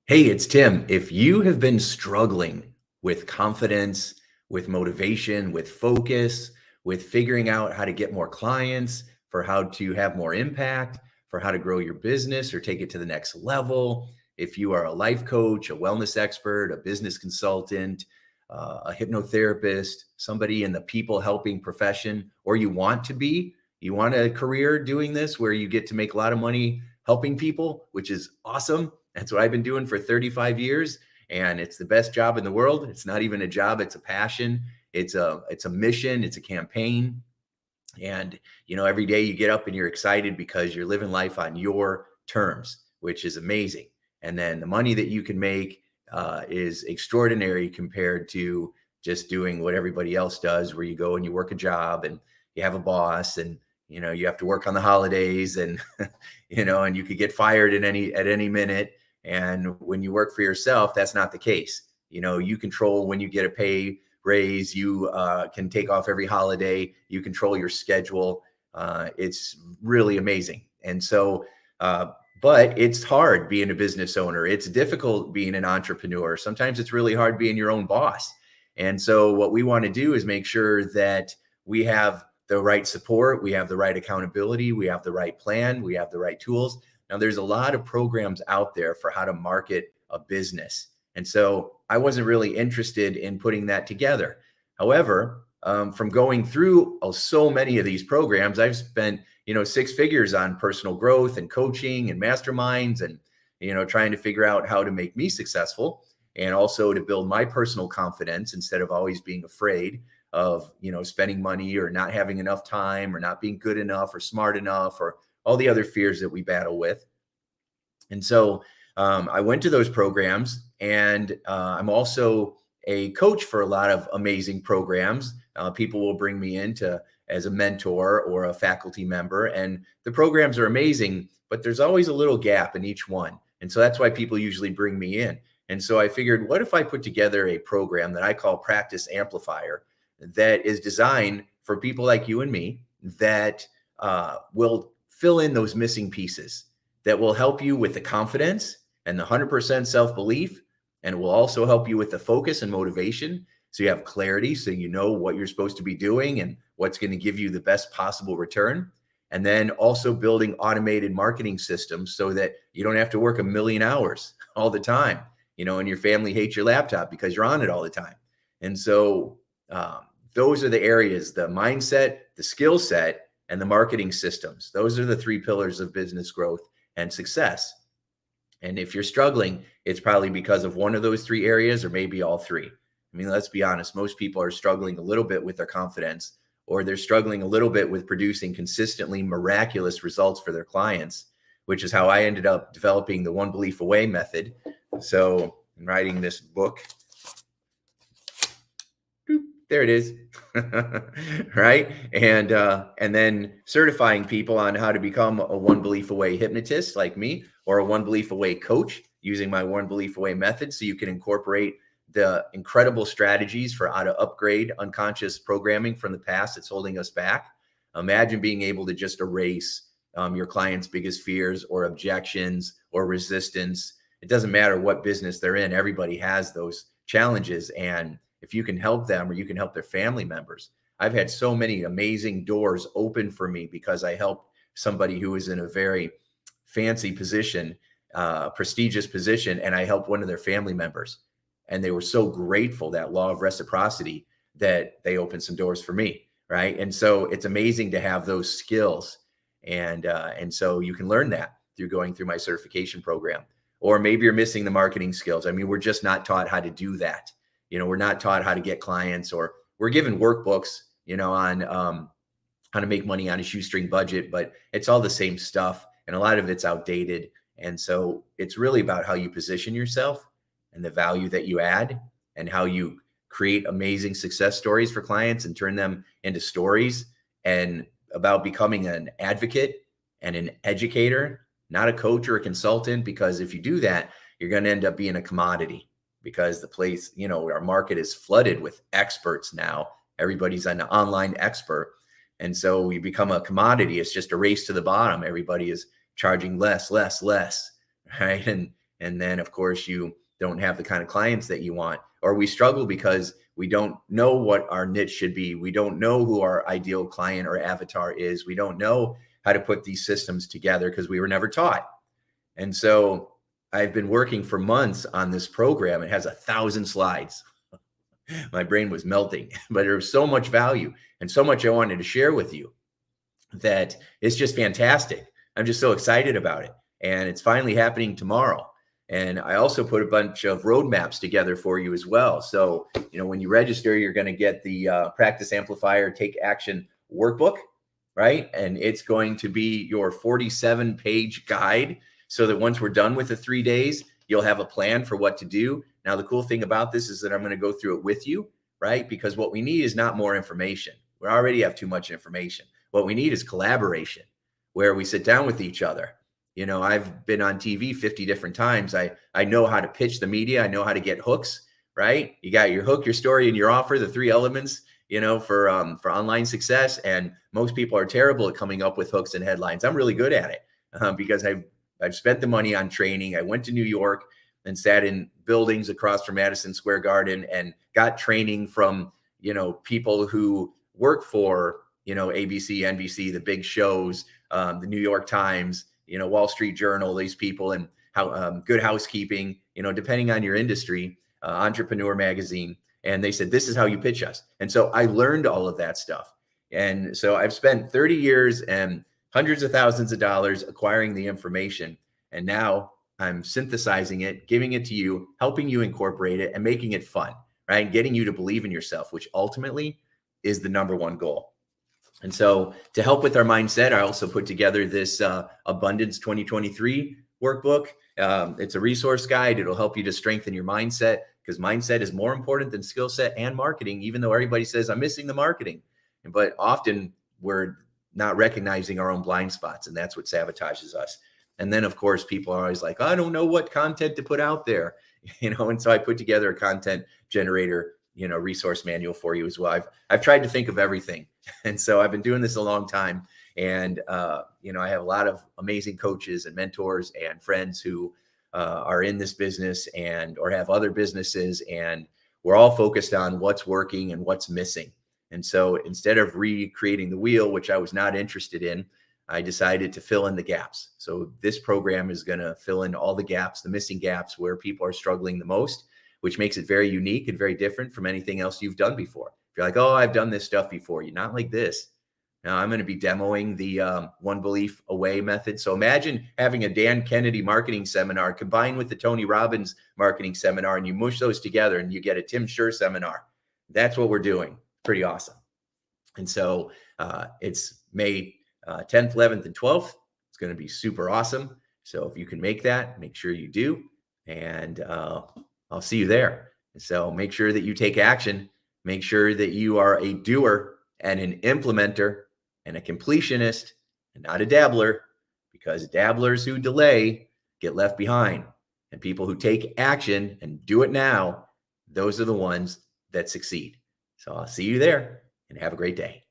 Hey, it's Tim. If you have been struggling with confidence, with motivation, with focus, with figuring out how to get more clients, for how to have more impact, for how to grow your business or take it to the next level, if you are a life coach, a wellness expert, a business consultant, a hypnotherapist, somebody in the people helping profession, or you want to be, you want a career doing this where you get to make a lot of money helping people, which is awesome. That's what I've been doing for 35 years, and it's the best job in the world. It's not even a job, it's a passion. It's a mission, it's a campaign. And every day you get up and you're excited because you're living life on your terms, which is amazing. And then the money that you can make is extraordinary compared to just doing what everybody else does, where you go and you work a job and you have a boss, and you have to work on the holidays, and and you could get fired at any minute. And when you work for yourself, that's not the case. You control when you get a pay raise. You can take off every holiday. You control your schedule. It's really amazing. And so, but it's hard being a business owner. It's difficult being an entrepreneur. Sometimes it's really hard being your own boss. And so what we want to do is make sure that we have the right support, we have the right accountability, we have the right plan, we have the right tools. Now, there's a lot of programs out there for how to market a business. And so I wasn't really interested in putting that together. However, from going through so many of these programs, I've spent, six figures on personal growth and coaching and masterminds, and, trying to figure out how to make me successful, and also to build my personal confidence instead of always being afraid of, spending money or not having enough time or not being good enough or smart enough or all the other fears that we battle with. And so I went to those programs, and I'm also a coach for a lot of amazing programs. People will bring me in as a mentor or a faculty member, and the programs are amazing, but there's always a little gap in each one. And so that's why people usually bring me in. And so I figured, what if I put together a program that I call Practice Amplifier, that is designed for people like you and me, that will fill in those missing pieces, that will help you with the confidence and the 100% self-belief, and will also help you with the focus and motivation, so you have clarity, so you know what you're supposed to be doing and what's going to give you the best possible return. And then also building automated marketing systems so that you don't have to work a million hours all the time, and your family hates your laptop because you're on it all the time. And so those are the areas: the mindset, the skill set, and the marketing systems. Those are the three pillars of business growth and success. And if you're struggling, it's probably because of one of those three areas, or maybe all three. I mean, let's be honest, most people are struggling a little bit with their confidence, or they're struggling a little bit with producing consistently miraculous results for their clients, which is how I ended up developing the One Belief Away method. So I'm writing this book. There it is. Right. And then certifying people on how to become a One Belief Away hypnotist like me, or a One Belief Away coach, using my One Belief Away method, so you can incorporate the incredible strategies for how to upgrade unconscious programming from the past that's holding us back. Imagine being able to just erase your client's biggest fears or objections or resistance. It doesn't matter what business they're in. Everybody has those challenges. And if you can help them, or you can help their family members. I've had so many amazing doors open for me because I helped somebody who was in a very fancy position, prestigious position, and I helped one of their family members. And they were so grateful, that law of reciprocity, that they opened some doors for me, right? And so it's amazing to have those skills. And so you can learn that through going through my certification program. Or maybe you're missing the marketing skills. I mean, we're just not taught how to do that. We're not taught how to get clients, or we're given workbooks, on how to make money on a shoestring budget, but it's all the same stuff, and a lot of it's outdated. And so it's really about how you position yourself and the value that you add, and how you create amazing success stories for clients and turn them into stories, and about becoming an advocate and an educator, not a coach or a consultant, because if you do that, you're going to end up being a commodity. Because the place, our market is flooded with experts now. Everybody's an online expert. And so we become a commodity. It's just a race to the bottom. Everybody is charging less, right? And And then of course you don't have the kind of clients that you want, or we struggle because we don't know what our niche should be. We don't know who our ideal client or avatar is. We don't know how to put these systems together because we were never taught. And so I've been working for months on this program. It has 1,000 slides. My brain was melting, but there's so much value and so much I wanted to share with you that it's just fantastic. I'm just so excited about it. And it's finally happening tomorrow. And I also put a bunch of roadmaps together for you as well. So, when you register, you're going to get the Practice Amplifier Take Action workbook, right? And it's going to be your 47-page guide so that once we're done with the 3 days, you'll have a plan for what to do. Now, the cool thing about this is that I'm going to go through it with you, right? Because what we need is not more information. We already have too much information. What we need is collaboration, where we sit down with each other. I've been on TV 50 different times. I know how to pitch the media. I know how to get hooks, right? You got your hook, your story, and your offer, the 3 elements, for online success. And most people are terrible at coming up with hooks and headlines. I'm really good at it because I've spent the money on training. I went to New York and sat in buildings across from Madison Square Garden and got training from, people who work for, ABC, NBC, the big shows, the New York Times, Wall Street Journal, these people, and how Good Housekeeping, depending on your industry, Entrepreneur Magazine. And they said, this is how you pitch us. And so I learned all of that stuff. And so I've spent 30 years and hundreds of thousands of dollars acquiring the information. And now I'm synthesizing it, giving it to you, helping you incorporate it and making it fun, right? Getting you to believe in yourself, which ultimately is the number one goal. And so to help with our mindset, I also put together this Abundance 2023 workbook. It's a resource guide. It'll help you to strengthen your mindset, because mindset is more important than skill set and marketing, even though everybody says I'm missing the marketing. But often we're not recognizing our own blind spots, and that's what sabotages us. And then, of course, people are always like, I don't know what content to put out there, and so I put together a content generator resource manual for you as well. I've tried to think of everything. And so I've been doing this a long time. And, I have a lot of amazing coaches and mentors and friends who are in this business or have other businesses. And we're all focused on what's working and what's missing. And so instead of recreating the wheel, which I was not interested in, I decided to fill in the gaps. So this program is going to fill in all the gaps, the missing gaps where people are struggling the most, which makes it very unique and very different from anything else you've done before. If you're like, oh, I've done this stuff before, you're not like this. Now I'm going to be demoing the One Belief Away method. So imagine having a Dan Kennedy marketing seminar combined with the Tony Robbins marketing seminar, and you mush those together and you get a Tim Scher seminar. That's what we're doing. Pretty awesome. And so it's May 10th, 11th, and 12th. It's going to be super awesome. So if you can make that, make sure you do. And I'll see you there. So make sure that you take action. Make sure that you are a doer and an implementer and a completionist and not a dabbler, because dabblers who delay get left behind. And people who take action and do it now, those are the ones that succeed. So I'll see you there, and have a great day.